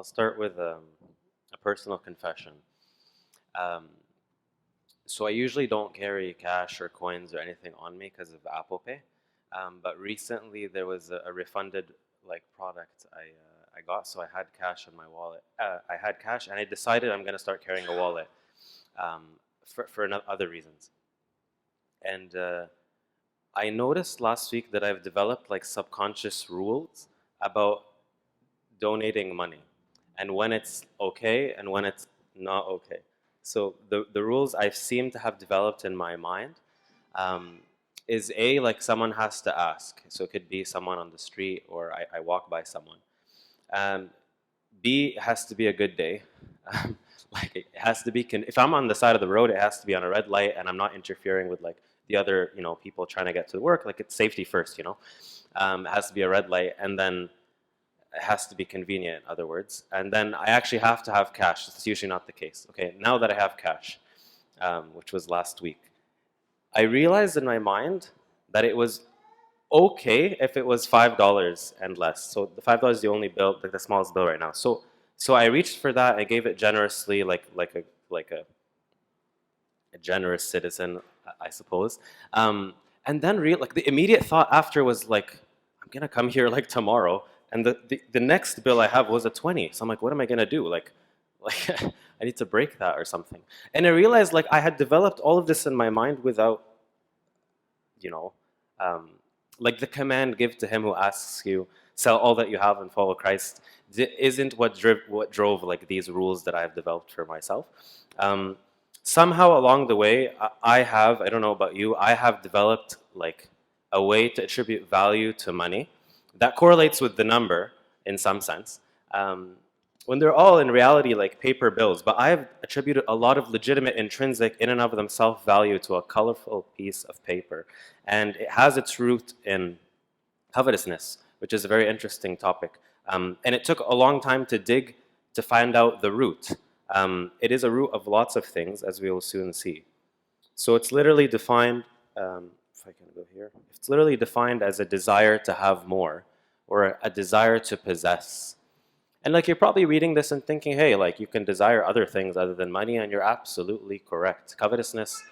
start with a personal confession. Um, so I usually don't carry cash or coins or anything on me because of Apple Pay. But recently there was a refunded product I got, so I had cash in my wallet. I had cash, and I decided I'm gonna start carrying a wallet um, for other reasons. And I noticed last week that I've developed subconscious rules about donating money and when it's okay and when it's not okay. So the rules I seem to have developed in my mind um, is A, like someone has to ask. So it could be someone on the street or I walk by someone. Um, B, it has to be a good day. It has to be, if I'm on the side of the road, it has to be on a red light and I'm not interfering with the other, people trying to get to work. It's safety first. It has to be a red light, and then it has to be convenient, in other words. And then I actually have to have cash. It's usually not the case. Okay, now that I have cash, which was last week, I realized in my mind that it was okay if it was $5 and less. So the $5 is the only bill, the smallest bill right now. So I reached for that. I gave it generously, like a generous citizen, I suppose. And then the immediate thought after was I'm gonna come here tomorrow, and the next bill I have was a 20. So I'm like, what am I gonna do? I need to break that or something. And I realized I had developed all of this in my mind without, the command, give to him who asks you, sell all that you have and follow Christ, isn't what drove these rules that I have developed for myself. Somehow along the way, I don't know about you, I have developed a way to attribute value to money that correlates with the number in some sense, when they're all in reality paper bills. But I've attributed a lot of legitimate intrinsic in and of themselves value to a colorful piece of paper. And it has its root in covetousness, which is a very interesting topic. And it took a long time to dig to find out the root. It is a root of lots of things, as we will soon see. So it's literally defined, if I can go here, it's literally defined as a desire to have more, or a desire to possess. And you're probably reading this and thinking, hey, you can desire other things other than money, and you're absolutely correct. Covetousness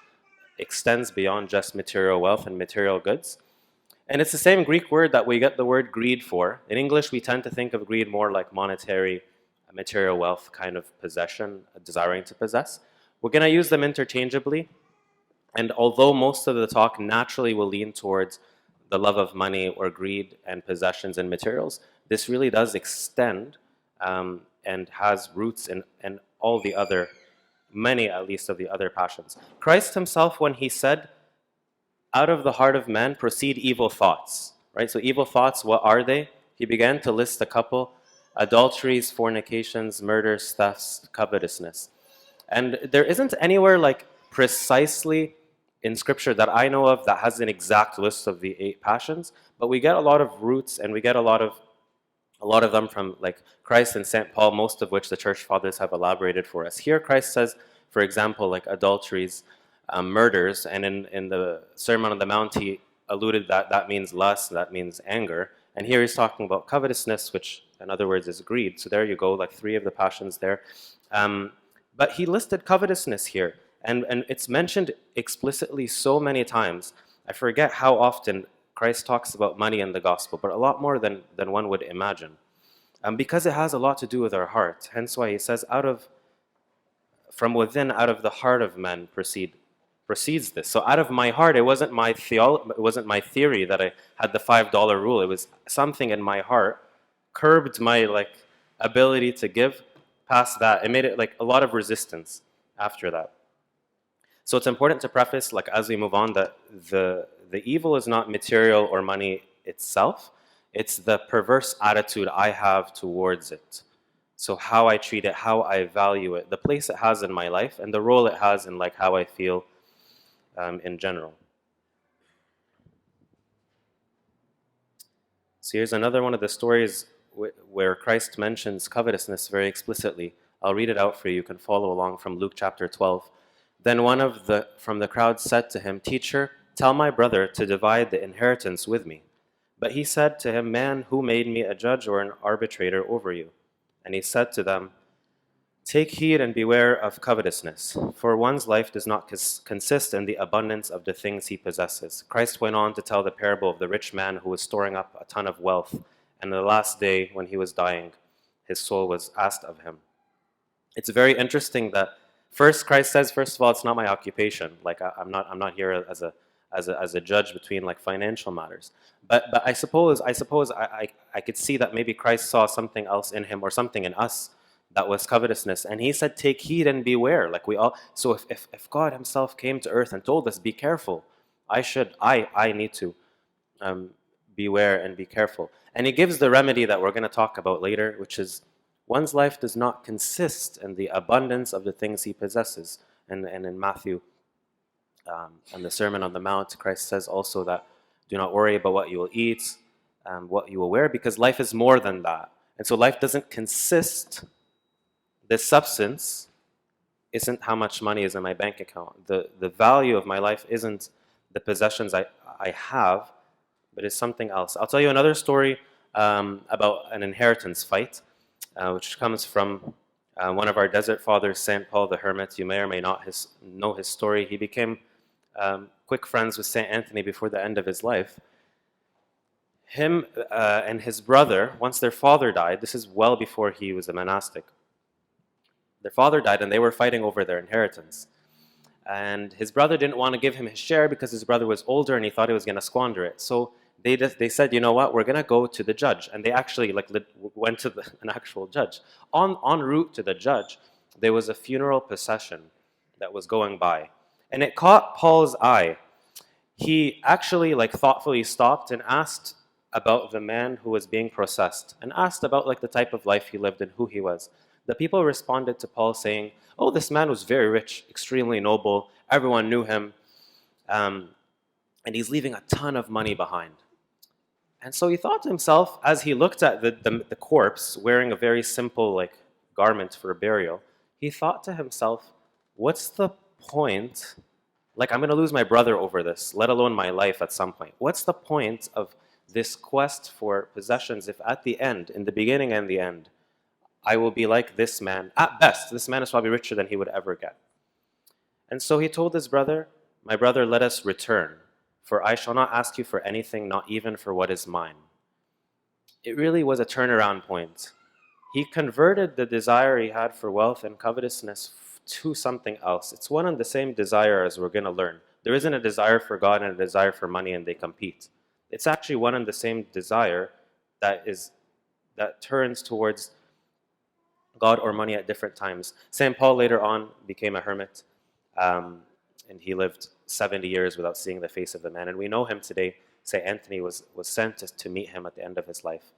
extends beyond just material wealth and material goods. And it's the same Greek word that we get the word greed for. In English, we tend to think of greed more like monetary, material wealth kind of possession, desiring to possess. We're going to use them interchangeably. And although most of the talk naturally will lean towards the love of money or greed and possessions and materials, this really does extend and has roots in all the other, many at least, of the other passions. Christ himself, when he said, out of the heart of man proceed evil thoughts, right? So evil thoughts, what are they? He began to list a couple: adulteries, fornications, murders, thefts, covetousness. And there isn't anywhere precisely in scripture that I know of that has an exact list of the 8 passions, but we get a lot of roots, and we get a lot of them from Christ and St. Paul, most of which the church fathers have elaborated for us. Here Christ says, for example, adulteries, murders, and in the Sermon on the Mount he alluded that means lust, that means anger. And here he's talking about covetousness, which in other words is greed. So there you go, 3 of the passions there. But he listed covetousness here, and it's mentioned explicitly so many times. I forget how often Christ talks about money in the gospel, but a lot more than one would imagine. Because it has a lot to do with our heart. Hence why he says, from within, out of the heart of men proceeds this. So out of my heart, it wasn't my theory that I had the $5 rule. It was something in my heart curbed my ability to give past that. It made it a lot of resistance after that. So it's important to preface, as we move on, that the evil is not material or money itself. It's the perverse attitude I have towards it. So how I treat it, how I value it, the place it has in my life, and the role it has in how I feel in general. So here's another one of the stories where Christ mentions covetousness very explicitly. I'll read it out for you. You can follow along from Luke chapter 12. Then one from the crowd said to him, "Teacher, tell my brother to divide the inheritance with me." But he said to him, "Man, who made me a judge or an arbitrator over you?" And he said to them, "Take heed and beware of covetousness, for one's life does not consist in the abundance of the things he possesses." Christ went on to tell the parable of the rich man who was storing up a ton of wealth, and the last day when he was dying, his soul was asked of him. It's very interesting that first Christ says, first of all, it's not my occupation. Like I'm not here as a judge between like financial matters. But I could see that maybe Christ saw something else in him or something in us that was covetousness, and he said, "Take heed and beware." Like we all. So if God Himself came to earth and told us, "Be careful," I need to beware and be careful. And He gives the remedy that we're going to talk about later, which is one's life does not consist in the abundance of the things he possesses. And in Matthew, and the Sermon on the Mount, Christ says also that do not worry about what you will eat, what you will wear, because life is more than that. And so life doesn't consist, the substance isn't how much money is in my bank account. The value of my life isn't the possessions I have, but it's something else. I'll tell you another story about an inheritance fight, which comes from one of our desert fathers, St. Paul the Hermit. You may or may not know his story. He became quick friends with St. Anthony before the end of his life. Him and his brother, once their father died, this is well before he was a monastic, their father died and they were fighting over their inheritance. And his brother didn't want to give him his share because his brother was older and he thought he was going to squander it. So they said, you know what, we're going to go to the judge. And they actually went to an actual judge. En route to the judge, there was a funeral procession that was going by. And it caught Paul's eye. He actually thoughtfully stopped and asked about the man who was being processed and asked about the type of life he lived and who he was. The people responded to Paul saying, "Oh, this man was very rich, extremely noble, everyone knew him, and he's leaving a ton of money behind." And so he thought to himself, as he looked at the corpse wearing a very simple garment for burial, he thought to himself, what's the point? I'm going to lose my brother over this, let alone my life at some point. What's the point of this quest for possessions if at the end, in the beginning and the end, I will be like this man? At best, this man is probably richer than he would ever get. And so he told his brother, "My brother, let us return, for I shall not ask you for anything, not even for what is mine." It really was a turnaround point. He converted the desire he had for wealth and covetousness to something else. It's one and the same desire, as we're going to learn. There isn't a desire for God and a desire for money and they compete. It's actually one and the same desire that turns towards God or money at different times. St. Paul later on became a hermit, and he lived 70 years without seeing the face of a man. And we know him today. St. Anthony was sent to meet him at the end of his life.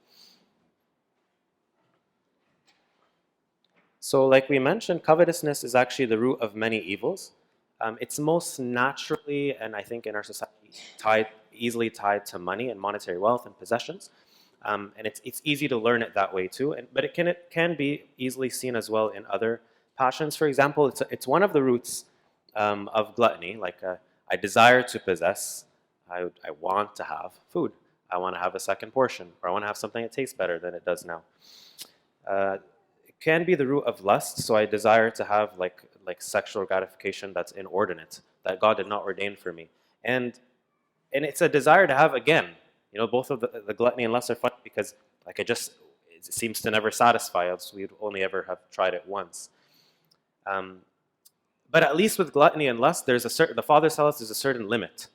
So like we mentioned, covetousness is actually the root of many evils. It's most naturally, and I think in our society, easily tied to money and monetary wealth and possessions. And it's easy to learn it that way too. But it can be easily seen as well in other passions. For example, it's one of the roots of gluttony. I desire to possess. I want to have food. I want to have a second portion, or I want to have something that tastes better than it does now. It can be the root of lust. So I desire to have like sexual gratification that's inordinate, that God did not ordain for me, and it's a desire to have again. Both of the gluttony and lust are funny because it seems to never satisfy us. We'd only ever have tried it once. But at least with gluttony and lust, the Father tells us there's a certain limit.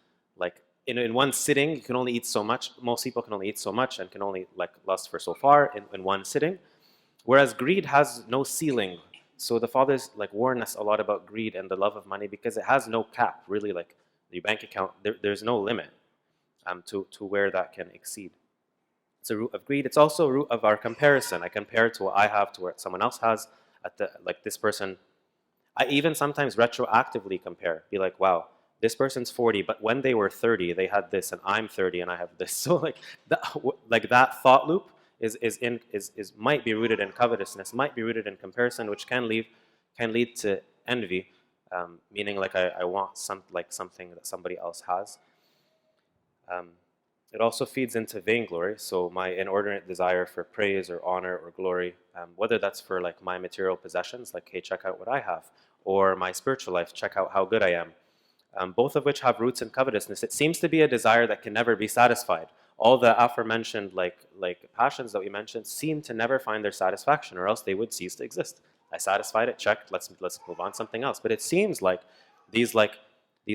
In one sitting, you can only eat so much. Most people can only eat so much and can only lust for so far in one sitting. Whereas greed has no ceiling. So the Fathers warn us a lot about greed and the love of money because it has no cap. Really, your bank account, there's no limit to where that can exceed. It's a root of greed. It's also a root of our comparison. I compare to what I have to what someone else has. This person, I even sometimes retroactively compare. Be like, wow, this person's 40, but when they were 30, they had this, and I'm 30 and I have this. So that thought loop is might be rooted in covetousness, might be rooted in comparison, which can lead to envy, meaning I want something that somebody else has. It also feeds into vainglory, so my inordinate desire for praise or honor or glory, whether that's for like my material possessions, like, hey, check out what I have, or my spiritual life, check out how good I am, both of which have roots in covetousness. It seems to be a desire that can never be satisfied. All the aforementioned like passions that we mentioned seem to never find their satisfaction, or else they would cease to exist. I satisfied it, checked, let's move on to something else. But it seems like these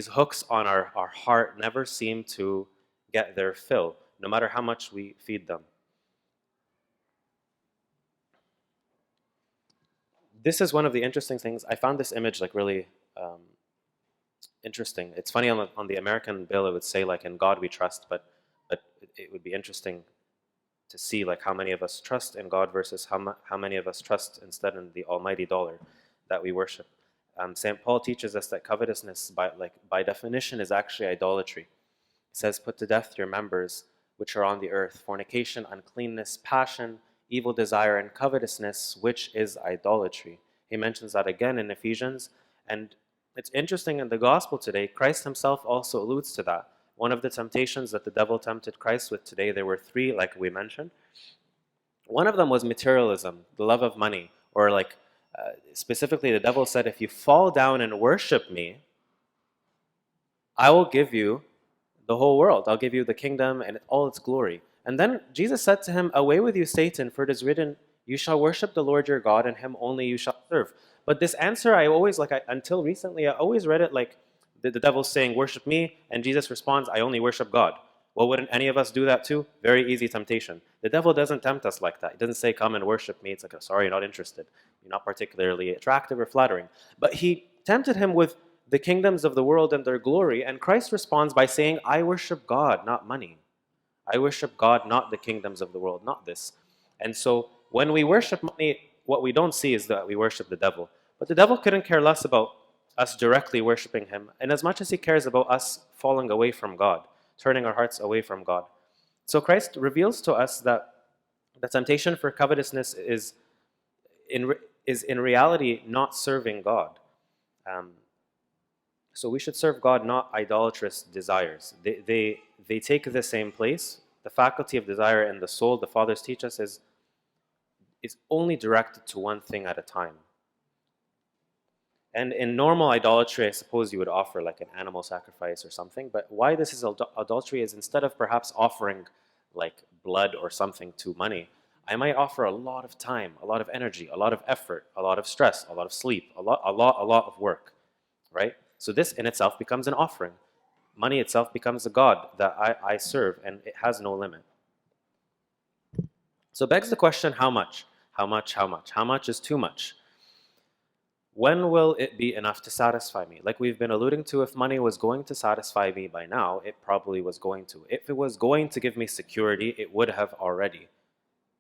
hooks on our heart never seem to get their fill, no matter how much we feed them. This is one of the interesting things. I found this image like really interesting. It's funny, on the American bill it would say like, in God we trust, but it would be interesting to see like how many of us trust in God versus how many of us trust instead in the almighty dollar that we worship. St. Paul teaches us that covetousness by definition is actually idolatry. It says, put to death your members which are on the earth: fornication, uncleanness, passion, evil desire, and covetousness, which is idolatry. He mentions that again in Ephesians. And it's interesting, in the gospel today, Christ himself also alludes to that. One of the temptations that the devil tempted Christ with today, there were three, like we mentioned. One of them was materialism, the love of money, or specifically the devil said, if you fall down and worship me, I will give you the whole world. I'll give you the kingdom and all its glory. And then Jesus said to him, away with you, Satan, for it is written, you shall worship the Lord your God, and him only you shall serve. But this answer, until recently, I always read it like the devil's saying, worship me, and Jesus responds, I only worship God. Well, wouldn't any of us do that too? Very easy temptation. The devil doesn't tempt us like that. He doesn't say, come and worship me. It's like, oh, sorry, you're not interested. You're not particularly attractive or flattering. But he tempted him with the kingdoms of the world and their glory, and Christ responds by saying, I worship God, not money. I worship God, not the kingdoms of the world, not this. And so when we worship money, what we don't see is that we worship the devil. But the devil couldn't care less about us directly worshiping him, and as much as he cares about us falling away from God, turning our hearts away from God. So Christ reveals to us that the temptation for covetousness is in reality not serving God. So we should serve God, not idolatrous desires. They take the same place. The faculty of desire in the soul, the fathers teach us, is only directed to one thing at a time. And in normal idolatry, I suppose you would offer like an animal sacrifice or something. But why this is adultery is, instead of perhaps offering like blood or something to money, I might offer a lot of time, a lot of energy, a lot of effort, a lot of stress, a lot of sleep, a lot of work, right? So this in itself becomes an offering. Money itself becomes a god that I serve, and it has no limit. So begs the question, how much? How much? How much? How much is too much? When will it be enough to satisfy me? Like we've been alluding to, if money was going to satisfy me by now, it probably was going to. If it was going to give me security, it would have already.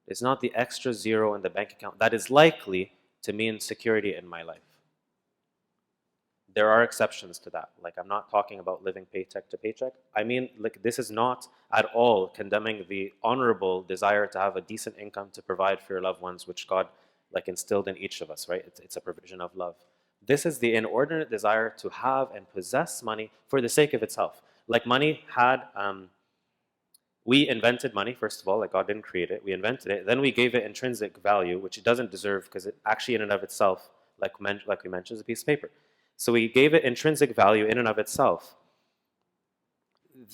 It's not the extra zero in the bank account that is likely to mean security in my life. There are exceptions to that. Like, I'm not talking about living paycheck to paycheck. I mean, like, this is not at all condemning the honorable desire to have a decent income to provide for your loved ones, which God like instilled in each of us, right? It's a provision of love. This is the inordinate desire to have and possess money for the sake of itself. Like money had, we invented money, first of all, like God didn't create it. We invented it. Then we gave it intrinsic value, which it doesn't deserve, because it actually in and of itself, like we mentioned, is a piece of paper. So we gave it intrinsic value in and of itself.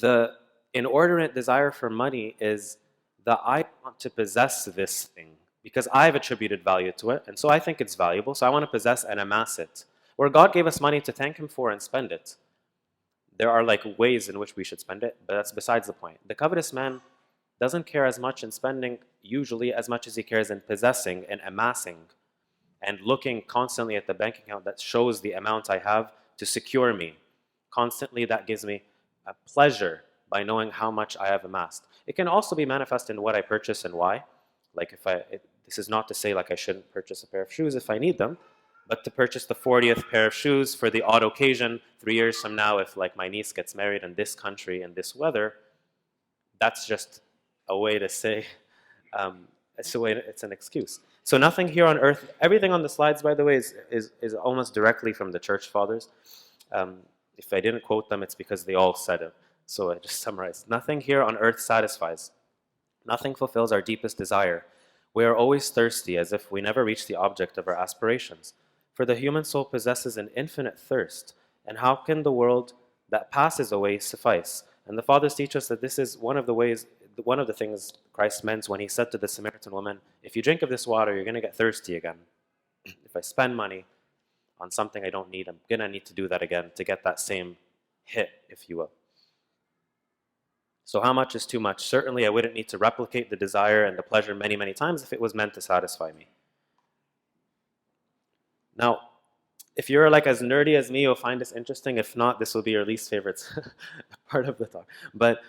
The inordinate desire for money is that I want to possess this thing because I've attributed value to it, and so I think it's valuable, so I want to possess and amass it. Where God gave us money to thank him for and spend it. There are like ways in which we should spend it, but that's besides the point. The covetous man doesn't care as much in spending usually as much as he cares in possessing and amassing and looking constantly at the bank account that shows the amount I have to secure me. Constantly, that gives me a pleasure by knowing how much I have amassed. It can also be manifest in what I purchase and why. Like this is not to say like I shouldn't purchase a pair of shoes if I need them, but to purchase the 40th pair of shoes for the odd occasion 3 years from now, if like my niece gets married in this country in this weather, that's just a way to say, it's an excuse. So nothing here on earth, everything on the slides, by the way, is almost directly from the church fathers. If I didn't quote them, it's because they all said it. So I just summarized. Nothing here on earth satisfies. Nothing fulfills our deepest desire. We are always thirsty, as if we never reach the object of our aspirations. For the human soul possesses an infinite thirst, and how can the world that passes away suffice? And the Fathers teach us that this is one of the things Christ meant when he said to the Samaritan woman, if you drink of this water, you're going to get thirsty again. If I spend money on something I don't need, I'm going to need to do that again to get that same hit, if you will. So how much is too much? Certainly I wouldn't need to replicate the desire and the pleasure many, many times if it was meant to satisfy me. Now, if you're like as nerdy as me, you'll find this interesting. If not, this will be your least favorite part of the talk. But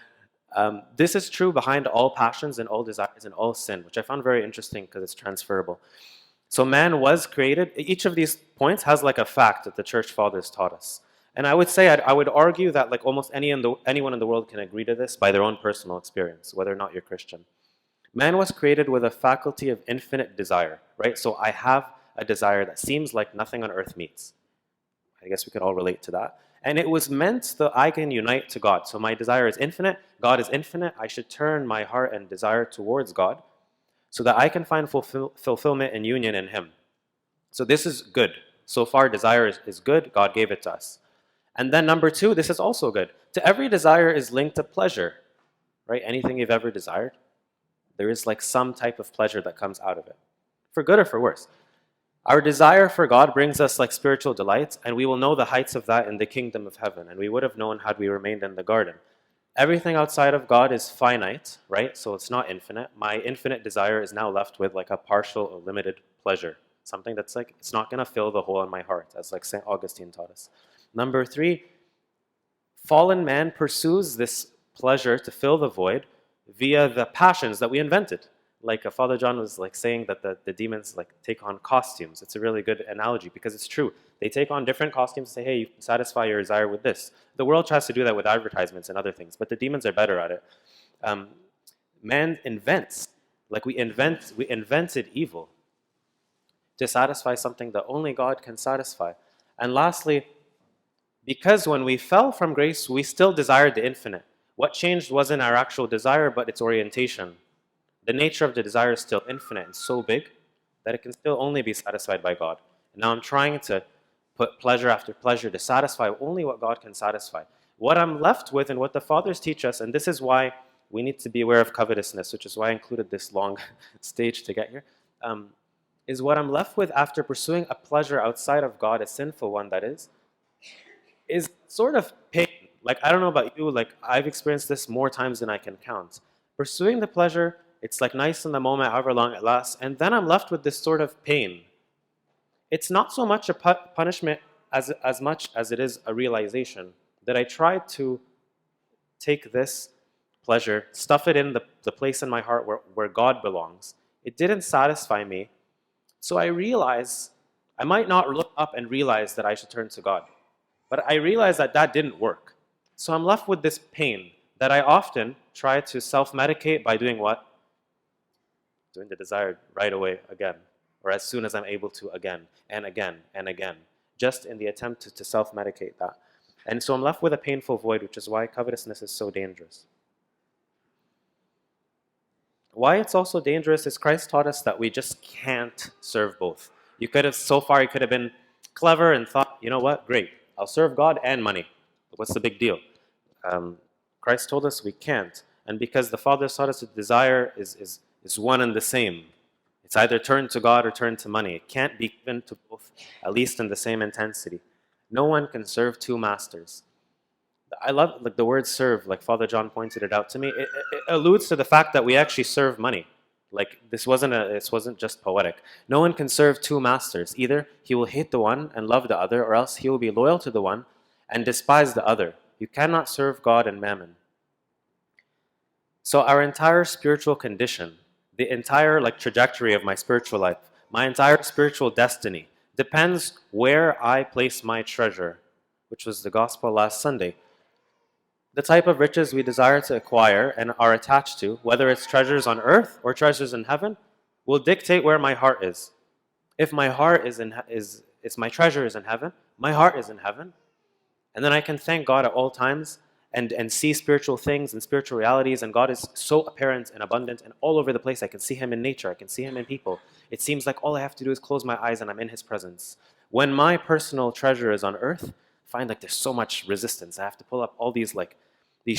this is true behind all passions and all desires and all sin, which I found very interesting because it's transferable. So man was created. Each of these points has like a fact that the church fathers taught us. And I would say, I would argue that like almost anyone in the world can agree to this by their own personal experience, whether or not you're Christian. Man was created with a faculty of infinite desire, right? So I have a desire that seems like nothing on earth meets. I guess we could all relate to that. And it was meant that I can unite to God. So my desire is infinite. God is infinite. I should turn my heart and desire towards God so that I can find fulfillment and union in Him. So this is good. So far, desire is good. God gave it to us. And then number two, this is also good. To every desire is linked a pleasure, right? Anything you've ever desired, there is like some type of pleasure that comes out of it, for good or for worse. Our desire for God brings us like spiritual delights, and we will know the heights of that in the kingdom of heaven, and we would have known had we remained in the garden. Everything outside of God is finite, right? So it's not infinite. My infinite desire is now left with like a partial or limited pleasure, something that's like, it's not going to fill the hole in my heart, as like St. Augustine taught us. Number three, fallen man pursues this pleasure to fill the void via the passions that we invented. Like Father John was like saying that the demons like take on costumes. It's a really good analogy because it's true. They take on different costumes and say, hey, you can satisfy your desire with this. The world tries to do that with advertisements and other things, but the demons are better at it. Man invents, like we invented evil to satisfy something that only God can satisfy. And lastly, because when we fell from grace, we still desired the infinite. What changed wasn't our actual desire, but its orientation. The nature of the desire is still infinite and so big that it can still only be satisfied by God. And now I'm trying to put pleasure after pleasure to satisfy only what God can satisfy. What I'm left with and what the Fathers teach us, and this is why we need to be aware of covetousness, which is why I included this long stage to get here, is what I'm left with after pursuing a pleasure outside of God, a sinful one that is sort of pain. Like, I don't know about you, like, I've experienced this more times than I can count. Pursuing the pleasure, it's like nice in the moment, however long it lasts, and then I'm left with this sort of pain. It's not so much a punishment as much as it is a realization that I tried to take this pleasure, stuff it in the place in my heart where God belongs. It didn't satisfy me, so I realize, I might not look up and realize that I should turn to God. But I realized that that didn't work. So I'm left with this pain that I often try to self-medicate by doing what? Doing the desired right away again, or as soon as I'm able to again, and again, and again, just in the attempt to self-medicate that. And so I'm left with a painful void, which is why covetousness is so dangerous. Why it's also dangerous is Christ taught us that we just can't serve both. So far you could have been clever and thought, you know what, great. I'll serve God and money. What's the big deal? Christ told us we can't. And because the Father taught us that desire is one and the same. It's either turn to God or turn to money. It can't be given to both, at least in the same intensity. No one can serve two masters. I love like the word serve, like Father John pointed it out to me. It alludes to the fact that we actually serve money. Like this wasn't just poetic. No one can serve two masters. Either he will hate the one and love the other, or else he will be loyal to the one and despise the other. You cannot serve God and mammon. So our entire spiritual condition, the entire like trajectory of my spiritual life, my entire spiritual destiny depends where I place my treasure, which was the gospel last Sunday. The type of riches we desire to acquire and are attached to, whether it's treasures on earth or treasures in heaven, will dictate where my heart is. If my heart my treasure is in heaven, my heart is in heaven, and then I can thank God at all times and see spiritual things and spiritual realities, and God is so apparent and abundant and all over the place. I can see him in nature, I can see him in people. It seems like all I have to do is close my eyes and I'm in his presence. When my personal treasure is on earth, I find like there's so much resistance. I have to pull up all these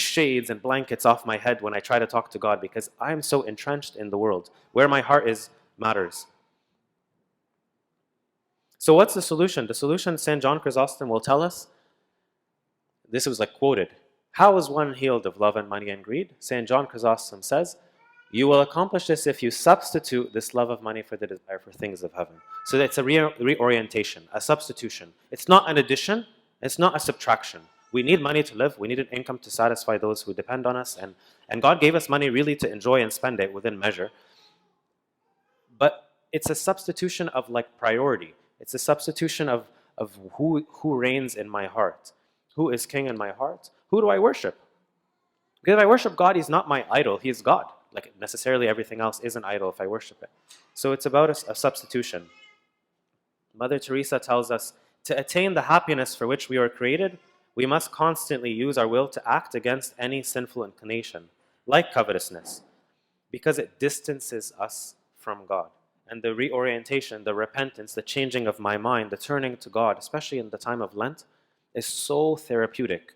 shades and blankets off my head when I try to talk to God, because I'm so entrenched in the world. Where my heart is matters. So what's the solution? The solution, St. John Chrysostom will tell us, this was quoted, how is one healed of love and money and greed? St. John Chrysostom says, you will accomplish this if you substitute this love of money for the desire for things of heaven. So it's a reorientation, a substitution. It's not an addition, it's not a subtraction. We need money to live, we need an income to satisfy those who depend on us, and God gave us money really to enjoy and spend it within measure. But it's a substitution of priority. It's a substitution of who reigns in my heart. Who is king in my heart? Who do I worship? Because if I worship God, he's not my idol, he is God. Necessarily everything else is an idol if I worship it. So it's about a substitution. Mother Teresa tells us, to attain the happiness for which we were created, we must constantly use our will to act against any sinful inclination, like covetousness, because it distances us from God. And the reorientation, the repentance, the changing of my mind, the turning to God, especially in the time of Lent, is so therapeutic.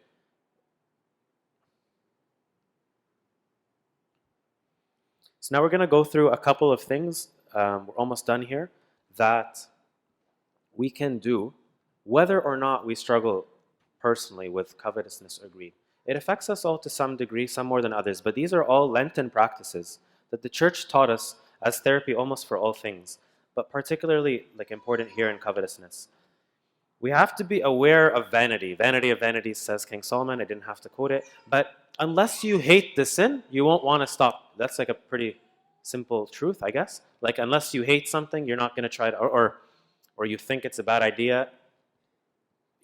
So now we're going to go through a couple of things, we're almost done here, that we can do whether or not we struggle personally with covetousness or greed. It affects us all to some degree, some more than others, but these are all Lenten practices that the church taught us as therapy almost for all things, but particularly important here in covetousness. We have to be aware of vanity. Vanity of vanities, says King Solomon. I didn't have to quote it. But unless you hate the sin, you won't want to stop. That's a pretty simple truth, I guess. Unless you hate something, you're not going to try to, or you think it's a bad idea,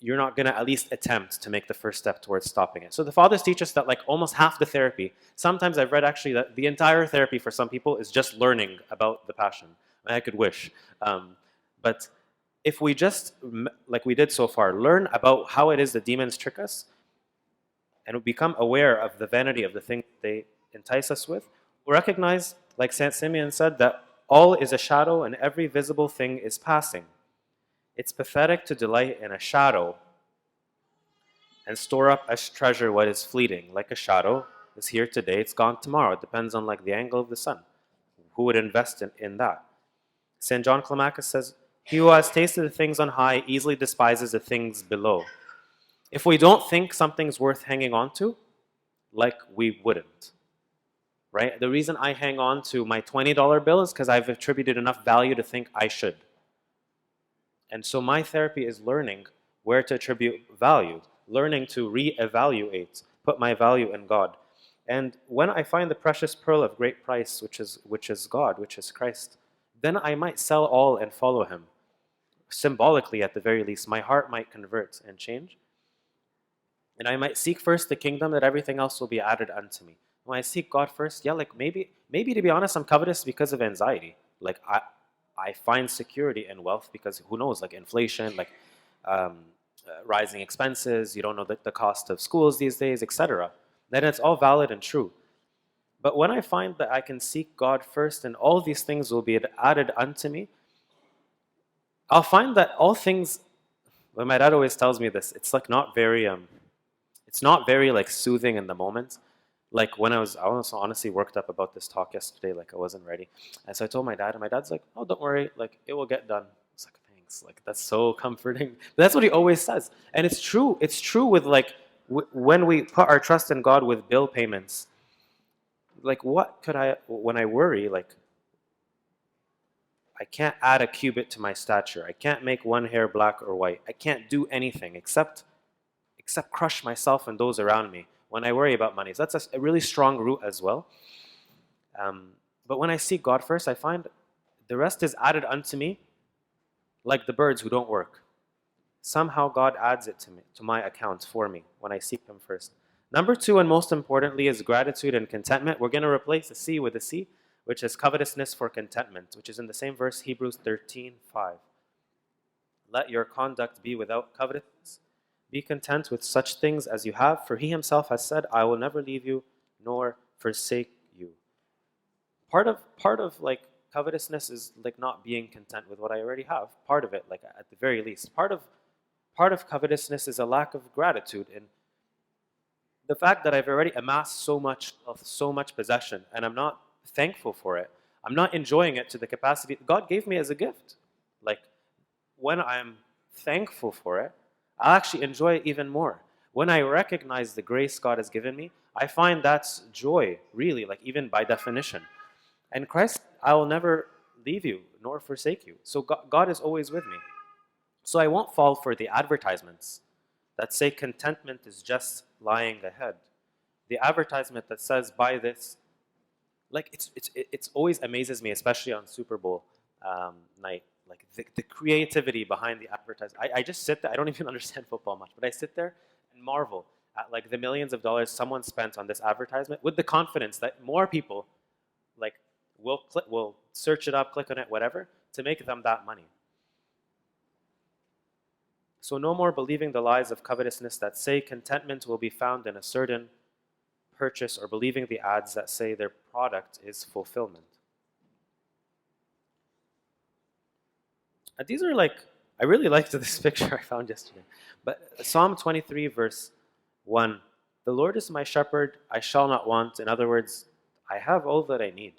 you're not going to at least attempt to make the first step towards stopping it. So the fathers teach us that almost half the therapy, sometimes I've read actually that the entire therapy for some people is just learning about the passion. I could wish. But if we just, like we did so far, learn about how it is that demons trick us, and we become aware of the vanity of the things they entice us with, we'll recognize, like St. Simeon said, that all is a shadow and every visible thing is passing. It's pathetic to delight in a shadow and store up as treasure what is fleeting. Like a shadow is here today, it's gone tomorrow. It depends on the angle of the sun. Who would invest in that? St. John Climacus says, he who has tasted the things on high easily despises the things below. If we don't think something's worth hanging on to, we wouldn't. Right? The reason I hang on to my $20 bill is because I've attributed enough value to think I should. And so my therapy is learning where to attribute value, learning to reevaluate, put my value in God. And when I find the precious pearl of great price, which is God, which is Christ, then I might sell all and follow him. Symbolically, at the very least, my heart might convert and change. And I might seek first the kingdom, that everything else will be added unto me. When I seek God first, maybe to be honest, I'm covetous because of anxiety. I find security in wealth because who knows, inflation, rising expenses, you don't know the cost of schools these days, etc. Then it's all valid and true. But when I find that I can seek God first and all these things will be added unto me, I'll find that all things, well, my dad always tells me this, it's not very soothing in the moment. When I was honestly worked up about this talk yesterday, I wasn't ready. And so I told my dad, and my dad's oh, don't worry, it will get done. I was thanks, that's so comforting. But that's what he always says. And it's true with when we put our trust in God with bill payments, what could when I worry, I can't add a cubit to my stature. I can't make one hair black or white. I can't do anything except crush myself and those around me when I worry about money. So that's a really strong root as well. But when I seek God first, I find the rest is added unto me like the birds who don't work. Somehow God adds it to my account for me when I seek him first. Number 2, and most importantly, is gratitude and contentment. We're going to replace the C with a C, which is covetousness for contentment, which is in the same verse, Hebrews 13:5. Let your conduct be without covetousness. Be content with such things as you have, for he himself has said, I will never leave you nor forsake you. Part of like covetousness is like not being content with what I already have. Part of it, like at the very least. Part of covetousness is a lack of gratitude in the fact that I've already amassed so much possession and I'm not thankful for it. I'm not enjoying it to the capacity God gave me as a gift. Like when I'm thankful for it, I'll actually enjoy it even more. When I recognize the grace God has given me, I find that's joy, really, like even by definition. And Christ, I will never leave you nor forsake you. So God is always with me. So I won't fall for the advertisements that say contentment is just lying ahead. The advertisement that says buy this, like it's always amazes me, especially on Super Bowl night. Like the creativity behind the advertisement. I just sit there. I don't even understand football much, but I sit there and marvel at like the millions of dollars someone spent on this advertisement with the confidence that more people like will search it up, click on it, whatever, to make them that money. So no more believing the lies of covetousness that say contentment will be found in a certain purchase, or believing the ads that say their product is fulfillment. And these are like, I really liked this picture I found yesterday. But Psalm 23 verse 1, the Lord is my shepherd, I shall not want. In other words, I have all that I need.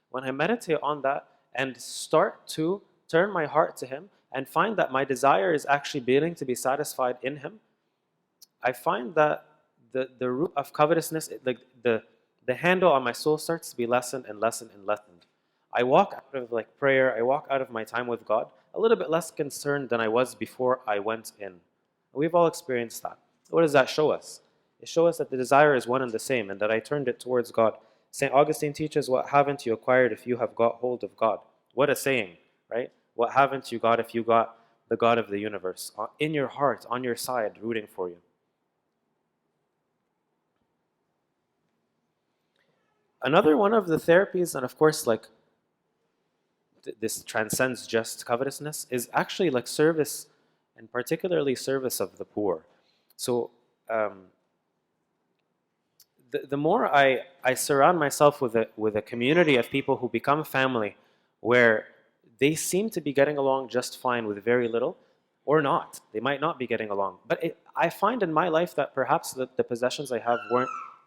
When I meditate on that and start to turn my heart to Him and find that my desire is actually beginning to be satisfied in Him, I find that the root of covetousness, like the handle on my soul starts to be lessened and lessened and lessened. I walk out of like prayer, I walk out of my time with God a little bit less concerned than I was before I went in. We've all experienced that. What does that show us? It shows us that the desire is one and the same, and that I turned it towards God. St. Augustine teaches, what haven't you acquired if you have got hold of God? What a saying, right? What haven't you got if you got the God of the universe in your heart, on your side, rooting for you? Another one of the therapies, and of course, like this transcends just covetousness, is actually like service, and particularly service of the poor. So the more I surround myself with a community of people who become family, where they seem to be getting along just fine with very little, or not. They might not be getting along. But I find in my life that perhaps the possessions I have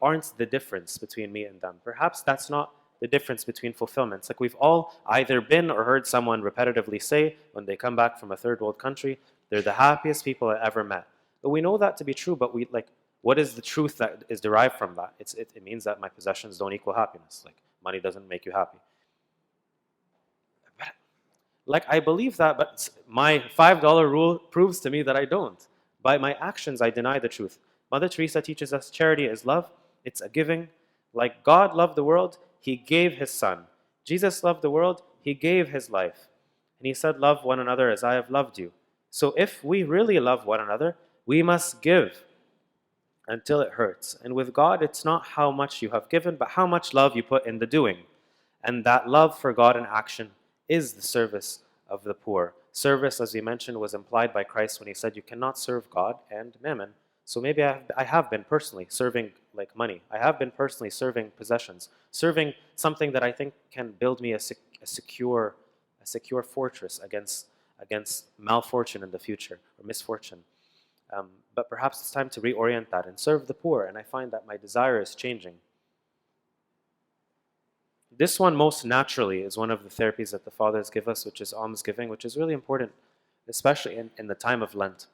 aren't the difference between me and them. Perhaps that's not the difference between fulfillments. Like we've all either been or heard someone repetitively say when they come back from a third world country, they're the happiest people I ever met. But we know that to be true, but what is the truth that is derived from that? It means that my possessions don't equal happiness. Like money doesn't make you happy. Like I believe that, but my $5 rule proves to me that I don't. By my actions, I deny the truth. Mother Teresa teaches us charity is love. It's a giving. Like God loved the world, He gave His Son. Jesus loved the world, He gave His life. And He said, love one another as I have loved you. So if we really love one another, we must give until it hurts. And with God, it's not how much you have given, but how much love you put in the doing. And that love for God in action is the service of the poor. Service, as we mentioned, was implied by Christ when He said you cannot serve God and mammon. So maybe I have been personally serving like money. I have been personally serving possessions, serving something that I think can build me a secure fortress against malfortune in the future or misfortune. But perhaps it's time to reorient that and serve the poor. And I find that my desire is changing. This one most naturally is one of the therapies that the Fathers give us, which is almsgiving, which is really important, especially in the time of Lent.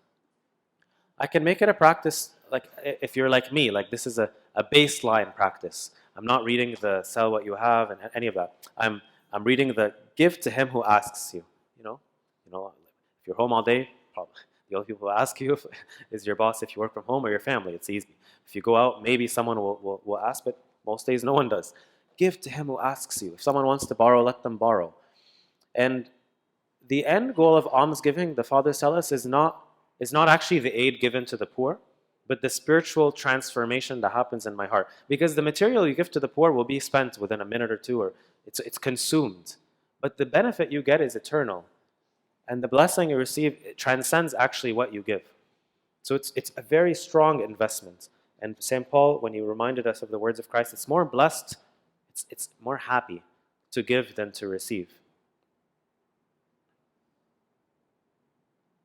I can make it a practice, like if you're like me, like this is a baseline practice. I'm not reading the sell what you have and any of that. I'm reading the give to him who asks you. You know, if you're home all day, probably the only people who ask you is your boss if you work from home or your family. It's easy. If you go out, maybe someone will ask, but most days no one does. Give to him who asks you. If someone wants to borrow, let them borrow. And the end goal of almsgiving, the Fathers tell us, is not actually the aid given to the poor, but the spiritual transformation that happens in my heart. Because the material you give to the poor will be spent within a minute or two, or it's consumed. But the benefit you get is eternal. And the blessing you receive, it transcends actually what you give. So it's a very strong investment. And St. Paul, when he reminded us of the words of Christ, it's more blessed, it's more happy to give than to receive.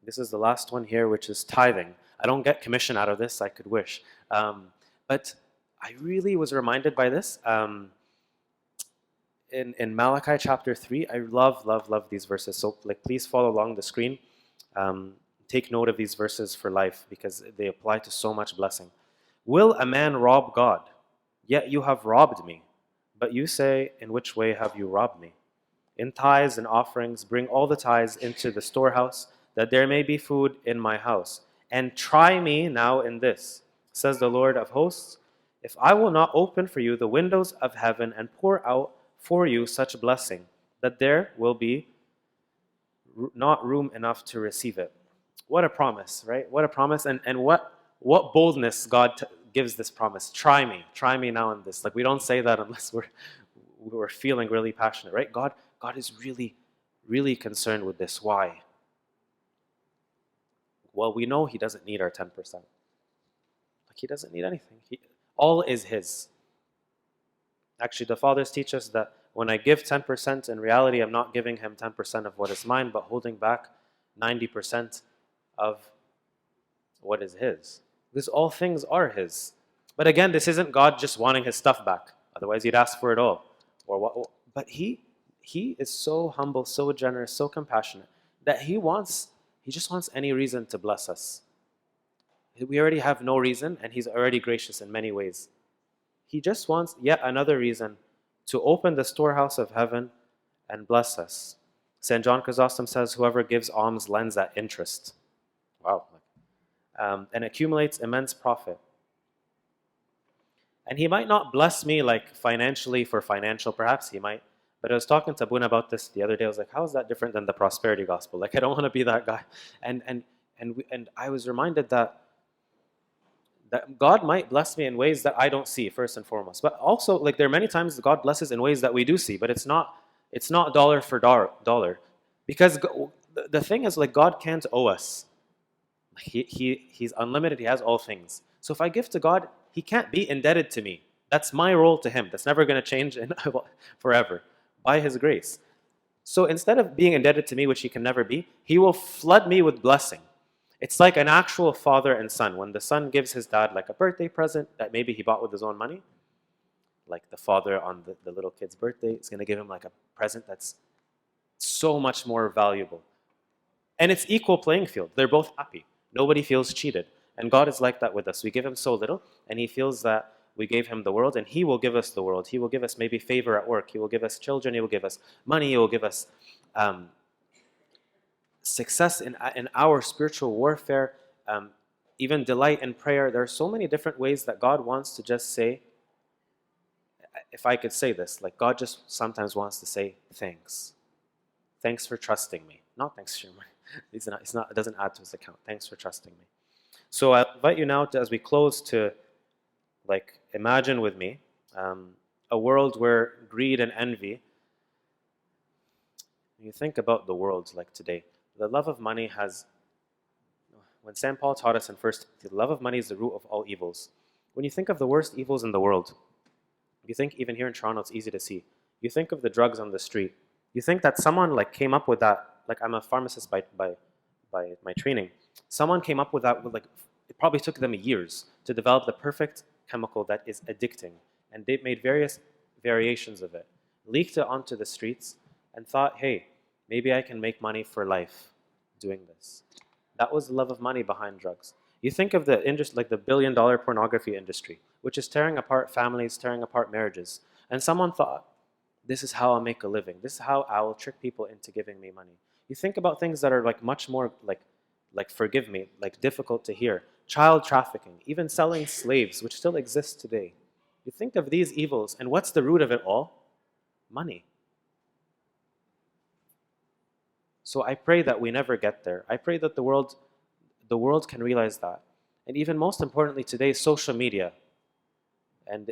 This is the last one here, which is tithing. I don't get commission out of this, I could wish. But I really was reminded by this. In Malachi chapter 3, I love these verses. So please follow along the screen. Take note of these verses for life because they apply to so much blessing. Will a man rob God? Yet you have robbed me. But you say, in which way have you robbed me? In tithes and offerings, bring all the tithes into the storehouse, that there may be food in my house. And try me now in this, says the Lord of hosts, if I will not open for you the windows of heaven and pour out for you such blessing, that there will be not room enough to receive it. What a promise, right? What a promise. And what boldness God gives this promise. Try me now in this. Like, we don't say that unless we're feeling really passionate, right? God is really, really concerned with this. Why? Well, we know he doesn't need our 10%. Like, he doesn't need anything. All is his. Actually, the fathers teach us that when I give 10%, in reality, I'm not giving him 10% of what is mine, but holding back 90% of what is his. Because all things are his. But again, this isn't God just wanting his stuff back. Otherwise, he'd ask for it all. But he is so humble, so generous, so compassionate, that he just wants any reason to bless us. We already have no reason, and he's already gracious in many ways. He just wants yet another reason to open the storehouse of heaven and bless us. St. John Chrysostom says, whoever gives alms lends at interest. Wow. And accumulates immense profit. And he might not bless me like financially for financial, perhaps he might. But I was talking to Boone about this the other day. I was like, how is that different than the prosperity gospel? Like, I don't want to be that guy. And I was reminded that God might bless me in ways that I don't see, first and foremost. But also, like, there are many times God blesses in ways that we do see, but it's not dollar for dollar. Because the thing is, like, God can't owe us. He's unlimited. He has all things. So if I give to God, he can't be indebted to me. That's my role to him. That's never going to change forever by his grace. So instead of being indebted to me, which he can never be, he will flood me with blessing. It's like an actual father and son. When the son gives his dad like a birthday present that maybe he bought with his own money, like the father on the little kid's birthday is going to give him like a present that's so much more valuable. And it's equal playing field. They're both happy. Nobody feels cheated. And God is like that with us. We give him so little, and he feels that we gave him the world, and he will give us the world. He will give us maybe favor at work. He will give us children. He will give us money. He will give us success in our spiritual warfare, even delight in prayer. There are so many different ways that God wants to just say, if I could say this, like, God just sometimes wants to say thanks. Thanks for trusting me. Not thanks for it doesn't add to his account. Thanks for trusting me. So I invite you now to, as we close, to like imagine with me a world where greed and envy. When you think about the world like today, the love of money has, when St. Paul taught us in 1 Timothy, the love of money is the root of all evils. When you think of the worst evils in the world, you think even here in Toronto it's easy to see. You think of the drugs on the street. You think that someone like came up with that. Like, I'm a pharmacist by my training. Someone came up with that. Like, it probably took them years to develop the perfect chemical that is addicting, and they made various variations of it, leaked it onto the streets, and thought, hey, maybe I can make money for life doing this. That was the love of money behind drugs. You think of the industry, like the billion-dollar pornography industry, which is tearing apart families, tearing apart marriages. And someone thought, this is how I'll make a living. This is how I will trick people into giving me money. You think about things that are like much more like forgive me, like difficult to hear. Child trafficking, even selling slaves, which still exists today. You think of these evils, and what's the root of it all? Money. So I pray that we never get there. I pray that the world can realize that. And even most importantly today, social media and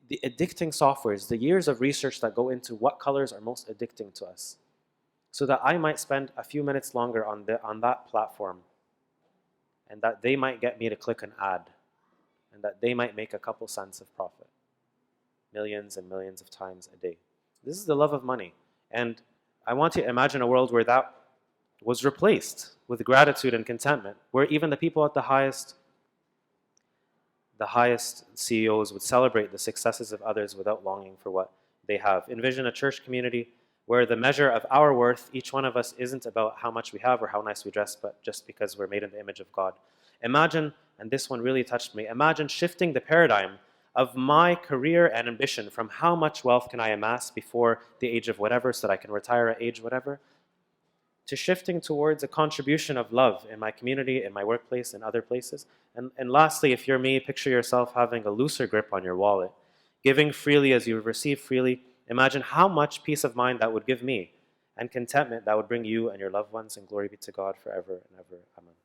the addicting softwares, the years of research that go into what colors are most addicting to us, so that I might spend a few minutes longer on that platform and that they might get me to click an ad, and that they might make a couple cents of profit, millions and millions of times a day. This is the love of money. And I want to imagine a world where that was replaced with gratitude and contentment, where even the people at the highest CEOs would celebrate the successes of others without longing for what they have. Envision a church community where the measure of our worth, each one of us, isn't about how much we have or how nice we dress, but just because we're made in the image of God. Imagine, and this one really touched me, imagine shifting the paradigm of my career and ambition from how much wealth can I amass before the age of whatever so that I can retire at age whatever, to shifting towards a contribution of love in my community, in my workplace, and other places. And lastly, if you're me, picture yourself having a looser grip on your wallet, giving freely as you receive freely. Imagine how much peace of mind that would give me, and contentment that would bring you and your loved ones, and glory be to God forever and ever. Amen.